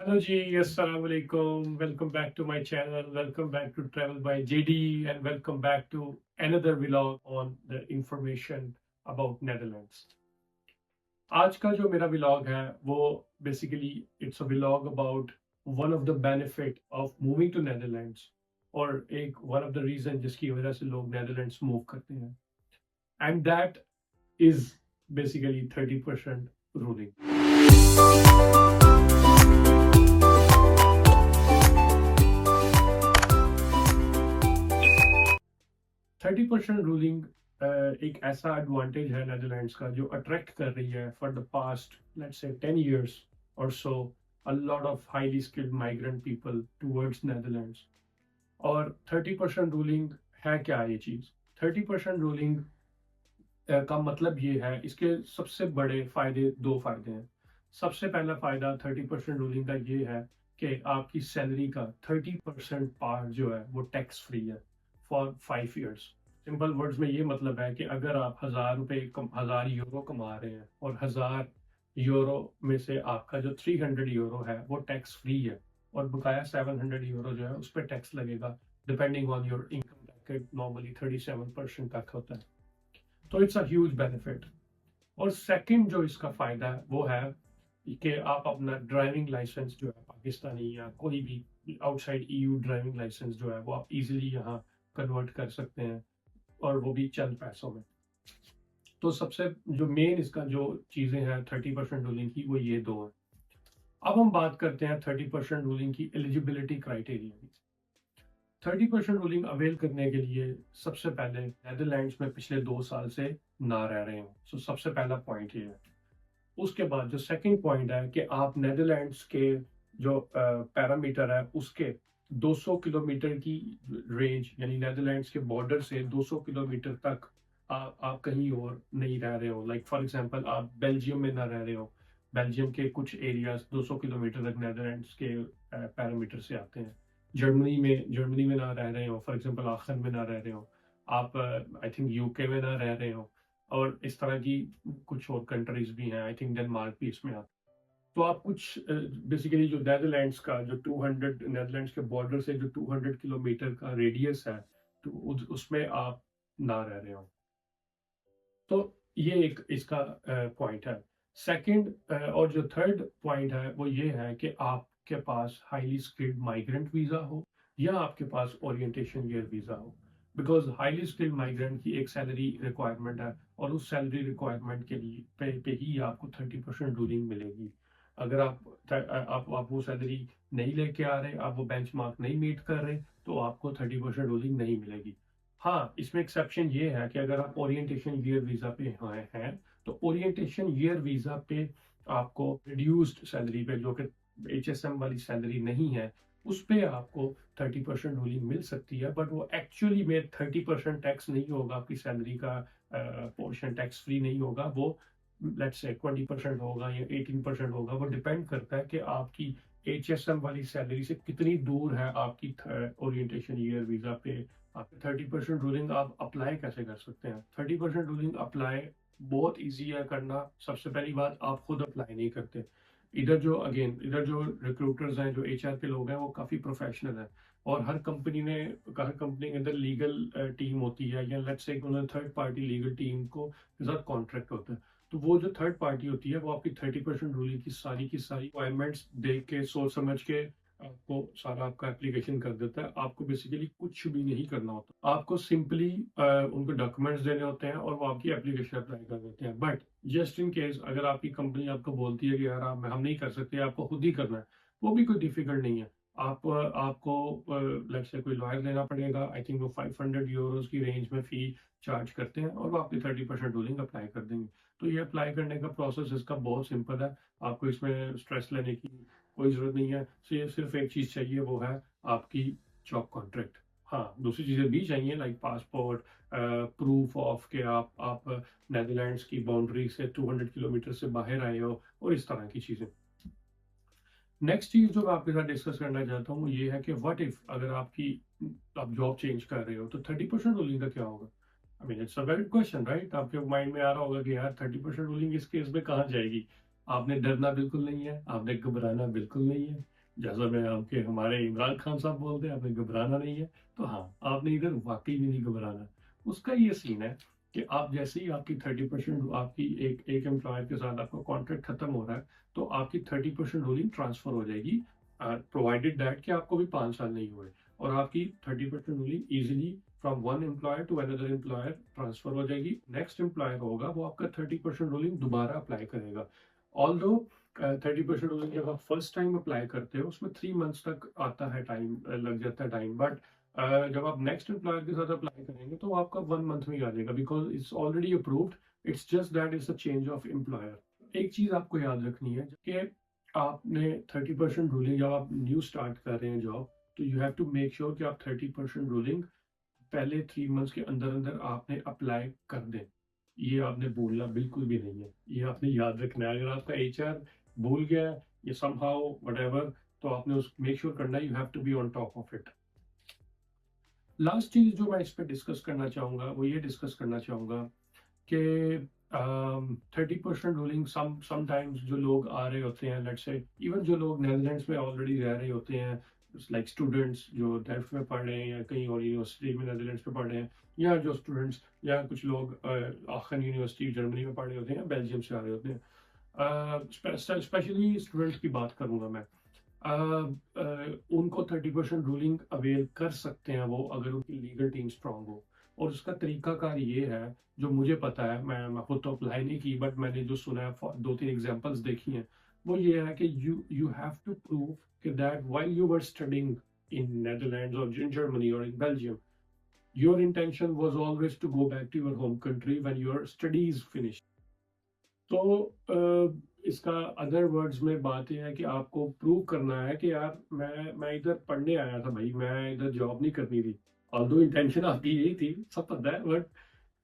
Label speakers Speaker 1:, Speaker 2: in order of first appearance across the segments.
Speaker 1: Hello ji, assalamu alaikum. Welcome back to my channel. Welcome back to Travel by JD and welcome back to another vlog on the information about Netherlands. आज का जो मेरा vlog है वो basically it's a vlog about one of the benefit of moving to Netherlands और एक one of the reason जिसकी वजह से लोग Netherlands move करते हैं and that is basically 30% ruling. 30% ruling एक ऐसा एडवांटेज है नेदरलैंड्स का जो अट्रैक्ट कर रही है for the past let's say 10 years और so a lot of highly skilled migrant people towards Netherlands. और 30% रूलिंग है क्या ये चीज़? 30% रूलिंग का मतलब ये है, इसके सबसे बड़े फायदे दो फायदे हैं। सबसे पहला फायदा 30% रूलिंग का ये है कि आपकी सैलरी का 30% पार्ट जो है वो टैक्स फ्री है फॉर 5 years। सिंपल वर्ड्स में ये मतलब है कि अगर आप 1000 यूरो कमा रहे हैं और 1000 यूरो में से आपका जो 300 यूरो है वो टैक्स फ्री है और बकाया 700 यूरो जो है उस पर टैक्स लगेगा depending on your income bracket. Normally 37% तक होता है, तो इट्स अ ह्यूज बेनिफिट। और सेकंड जो इसका फायदा है वो है कि आप अपना ड्राइविंग लाइसेंस जो है पाकिस्तानी या कोई भी आउटसाइड ईयू ड्राइविंग लाइसेंस जो है वो आप इजीली यहाँ कन्वर्ट कर सकते हैं और वो भी चंद पैसों में। तो सबसे जो मेन इसका जो चीज़ें हैं 30% रूलिंग की वो ये दो हैं। अब हम बात करते हैं 30% रूलिंग की एलिजिबिलिटी क्राइटेरिया की। 30% रूलिंग अवेल करने के लिए सबसे पहले नेदरलैंड्स में पिछले 2 साल से ना रह रहे हो। सो सबसे पहला पॉइंट ये है। उसके बाद जो सेकंड पॉइंट है कि आप नेदरलैंड्स के जो पैरामीटर है उसके 200 किलोमीटर की रेंज, यानी नेदरलैंड्स के बॉर्डर से 200 किलोमीटर तक आप कहीं और नहीं रह रहे हो। लाइक फॉर एग्जांपल आप बेल्जियम में ना रह रहे हो, बेल्जियम के कुछ एरियाज 200 किलोमीटर तक नेदरलैंड्स के पैरामीटर से आते हैं। जर्मनी में ना रह रहे हो, फॉर एग्जांपल आखन में ना रह रहे हो आप, आई थिंक यूके में ना रह रहे हो, और इस तरह की कुछ और कंट्रीज भी हैं, आई थिंक डेनमार्क भी इसमें आता है। तो आप कुछ बेसिकली जो नेदरलैंड्स का जो 200 नेदरलैंड्स के बॉर्डर से जो 200 किलोमीटर का रेडियस है तो उसमें आप ना रह रहे हो। तो ये एक इसका पॉइंट है। सेकंड और जो थर्ड पॉइंट है वो ये है कि आपके पास हाईली स्किल्ड माइग्रेंट वीज़ा हो या आपके पास ओरिएंटेशन ईयर वीज़ा हो। बिकॉज हाईली स्किल्ड माइग्रेंट की एक सैलरी रिक्वायरमेंट है और उस सैलरी रिक्वायरमेंट के लिए पे ही आपको 30% रूलिंग मिलेगी। अगर आप वो सैलरी नहीं लेके आ रहे, आप वो बेंचमार्क नहीं मीट कर रहे, तो आपको 30% रूलिंग नहीं मिलेगी। हाँ, इसमें एक्सेप्शन ये है कि अगर आप ओरिएंटेशन ईयर वीज़ा पे हैं तो ओरिएंटेशन ईयर वीज़ा पे आपको रिड्यूस्ड सैलरी पे, जो कि एचएसएम वाली सैलरी नहीं है, उस पे आपको 30% रूलिंग मिल सकती है। बट वो एक्चुअली में 30% टैक्स नहीं होगा, आपकी सैलरी का पोर्शन टैक्स फ्री नहीं होगा। वो लेट्स से 20% होगा या 18% होगा। वो डिपेंड करता है कि आपकी एचएसएम वाली सैलरी से कितनी दूर है आपकी ओरिएंटेशन ईयर वीज़ा पे। आप 30% रूलिंग आप अप्लाई कैसे कर सकते हैं? 30% रूलिंग अप्लाई बहुत ईजी है करना। सबसे पहली बात, आप खुद अप्लाई नहीं करते। इधर जो रिक्रूटर्स हैं, जो एचआर के लोग हैं, वो काफ़ी प्रोफेशनल हैं और हर कंपनी के अंदर लीगल टीम होती है, या लेट्स से उन्होंने थर्ड पार्टी लीगल टीम को के साथ कॉन्ट्रैक्ट होता है। तो वो जो थर्ड पार्टी होती है वो आपकी 30% रूलिंग की सारी रिक्वायरमेंट्स देख के सोच समझ के आपको सारा आपका एप्लीकेशन कर देता है। आपको बेसिकली कुछ भी नहीं करना होता, आपको सिंपली उनको डॉक्यूमेंट्स देने होते हैं और वो आपकी एप्लीकेशन अप्लाई कर देते हैं। बट जस्ट इन केस अगर आपकी कंपनी आपको बोलती है कि यार हम नहीं कर सकते, आपको खुद ही करना है, वो भी कोई डिफिकल्ट नहीं है। आपको लेट्स से कोई लॉयर लेना पड़ेगा। आई थिंक वो 500 यूरोज की रेंज में फी चार्ज करते हैं और वो आपकी 30% रूलिंग अप्लाई कर देंगे। तो ये अप्लाई करने का प्रोसेस इसका बहुत सिंपल है। आपको इसमें स्ट्रेस लेने की कोई ज़रूरत नहीं है। सिर्फ एक चीज़ चाहिए, वो है आपकी जॉब कॉन्ट्रैक्ट। हाँ, दूसरी चीज़ें भी चाहिए लाइक पासपोर्ट, प्रूफ ऑफ के आप नेदरलैंड्स की बाउंड्री से 200 किलोमीटर से बाहर आए हो और इस तरह की चीज़ें। नेक्स्ट चीज़ जो मैं आपके साथ डिस्कस करना चाहता हूँ ये है कि व्हाट इफ अगर आप जॉब चेंज कर रहे हो तो 30% रूलिंग का क्या होगा? I mean it's a very question right. आपके माइंड में आ रहा होगा कि यार 30% रूलिंग इस केस में कहाँ जाएगी? आपने डरना बिल्कुल नहीं है, आपने घबराना बिल्कुल नहीं है। जैसा मैं आपके हमारे इमरान खान साहब बोलते हैं, आपने घबराना नहीं है। तो हाँ, आपने इधर वाकई में नहीं घबराना। उसका ये सीन है कि आप जैसे ही आपकी 30% आपकी एक एक एम्प्लॉयर के साथ आपका कॉन्ट्रैक्ट खत्म हो रहा है, तो आपकी 30% रूलिंग ट्रांसफर हो जाएगी, प्रोवाइडेड दैट कि आपको भी 5 साल नहीं हुए, और आपकी 30% ruling easily from one employer to another employer transfer हो जाएगी। नेक्स्ट एम्प्लॉयर होगा वो आपका 30% रूलिंग दोबारा अप्लाई करेगा। ऑल दो 30% रूलिंग जब आप फर्स्ट टाइम अप्लाई करते हो उसमें 3 मंथ्स तक आता है टाइम, लग जाता है टाइम, बट जब आप नेक्स्ट एम्प्लॉयर के साथ अप्लाई करेंगे तो आपका 1 मंथ में ही आ जाएगा, because it's already approved. It's just that is a change of employer. एक चीज आपको याद रखनी है कि आपने 30% रूलिंग जब आप न्यू स्टार्ट कर रहे हैं जॉब, तो you have to make sure कि आप 30% रूलिंग पहले 3 मंथ्स के अंदर अंदर आपने अप्लाई कर दें। ये आपने भूलना बिल्कुल भी नहीं है, ये आपने याद रखना है। अगर आपका एचआर भूल गया या समहाउ व्हाटएवर, तो आपने उस मेक श्योर करना है, you have to be on top of it. Last चीज जो मैं इस पे डिस्कस करना चाहूंगा वो ये डिस्कस करना चाहूंगा कि 30% रूलिंग समटाइम्स जो लोग आ रहे होते हैं, लेट्स से इवन जो लोग नेदरलैंड्स में ऑलरेडी रह रहे होते हैं, लाइक स्टूडेंट्स जो डेल्फ्ट में पढ़ रहे हैं या कहीं और यूनिवर्सिटी में नेदरलैंड्स में पढ़ रहे हैं, या जो स्टूडेंट्स या कुछ लोग आखन यूनिवर्सिटी जर्मनी में पढ़ रहे होते हैं, बेल्जियम से आ रहे होते हैं, स्पेशली स्टूडेंट्स की बात करूंगा मैं। उनको 30% रूलिंग अवेल कर सकते हैं वो, अगर उनकी लीगल टीम स्ट्रांग हो। और उसका तरीकाकार ये है, जो मुझे पता है, मैं खुद तो अप्लाई नहीं की, बट मैंने जो सुना है, 2-3 एग्जांपल्स देखी हैं, वो ये है कि यू हैव टू प्रूव कि that while you were studying in Netherlands और इन जर्मनी और in Belgium, your intention was always to go back to your home country when your studies finish. तो इसका अदर वर्ड्स में बात यह है कि आपको प्रूव करना है कि यार मैं इधर पढ़ने आया था भाई, मैं इधर जॉब नहीं करनी थी। ऑल्दो इंटेंशन आपकी यही थी, सब पता है, बट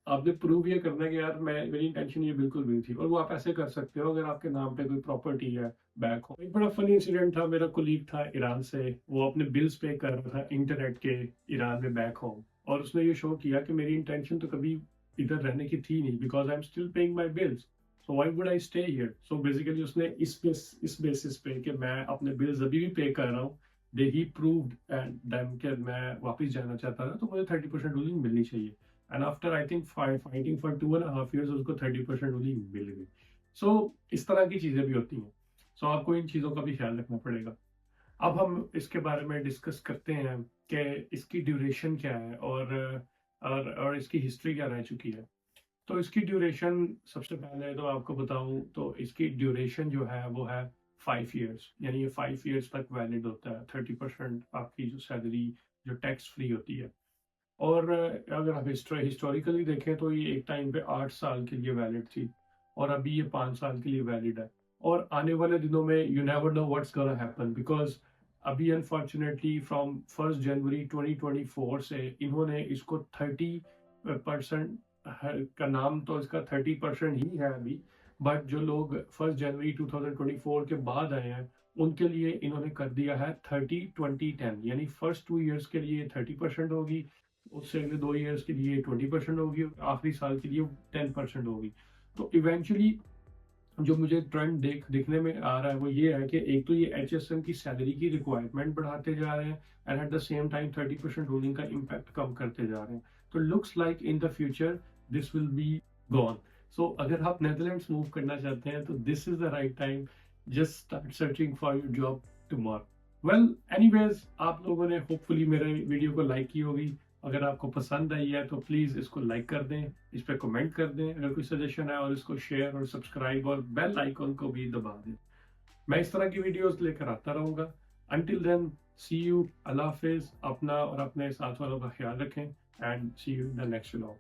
Speaker 1: आपने प्रूव ये करना है कि यार मैं मेरी इंटेंशन ये बिल्कुल भी नहीं थी। और वो आप ऐसे कर सकते हो अगर आपके नाम पे कोई प्रॉपर्टी है बैक हो। एक बड़ा फनी इंसिडेंट था, मेरा कोलीग था ईरान से, वो अपने बिल्स पे कर रहा था इंटरनेट के ईरान में बैक होम, और उसने ये शो किया कि मेरी इंटेंशन तो कभी इधर रहने की थी नहीं, because I am still paying my bills, so why would I stay here. So basically उसने इस बेसिस पे कि मैं अपने बिल्स अभी भी पे कर रहा हूँ, दे ही प्रूव्ड एंड देम कि मैं वापस जाना चाहता था, तो मुझे 30% रूलिंग मिलनी चाहिए। And after I think fighting for 2.5 years उसको 30% रूलिंग मिल गई। सो इस तरह की चीजें भी होती हैं। सो आपको इन चीजों का भी ख्याल रखना पड़ेगा। अब हम इसके बारे में डिस्कस करते हैं कि इसकी ड्यूरेशन क्या है, और इसकी हिस्ट्री क्या रह चुकी है। तो इसकी ड्यूरेशन, सबसे पहले तो आपको बताऊं तो इसकी ड्यूरेशन जो है वो है 5 years, यानी ये 5 years तक वैलिड होता है। 30% आपकी जो सैलरी जो टैक्स फ्री होती है। और अगर आप हिस्टोरिकली देखें तो ये एक टाइम पे 8 साल के लिए वैलिड थी, और अभी ये 5 साल के लिए वैलिड है। और आने वाले दिनों में you never know what's gonna happen, because अभी अनफॉर्चुनेटली फ्रॉम 1 जनवरी 2024 से इन्होंने इसको 30% का नाम तो इसका 30% ही है अभी, बट जो लोग 1 जनवरी 2024 के बाद आए हैं उनके लिए इन्होंने कर दिया है 30-20-10, यानी फर्स्ट 2 years के लिए 30% होगी, उससे अगले 2 years के लिए 20% होगी, आखिरी साल के लिए 10% होगी। तो इवेंचुअली जो मुझे ट्रेंड देखने में आ रहा है वो ये है कि एक तो ये एचएसएम की सैलरी की रिक्वायरमेंट बढ़ाते जा रहे हैं, and at the same time 30% ruling का इम्पैक्ट कम करते जा रहे हैं। तो looks like in the future this will be gone. So अगर आप नेदरलैंड्स मूव करना चाहते हैं तो this is the right time, just start searching for your job tomorrow. Well anyways, आप लोगों ने होपफुली मेरे वीडियो को लाइक की होगी। अगर आपको पसंद आई है तो प्लीज़ इसको लाइक कर दें, इस पर कमेंट कर दें अगर कोई सजेशन है, और इसको शेयर और सब्सक्राइब और बेल आइकॉन को भी दबा दें। मैं इस तरह की वीडियोस लेकर आता रहूँगा। अंटिल देन, सी यू, अल्लाह हाफिज़। अपना और अपने साथ वालों का ख्याल रखें, and see you in the next vlog.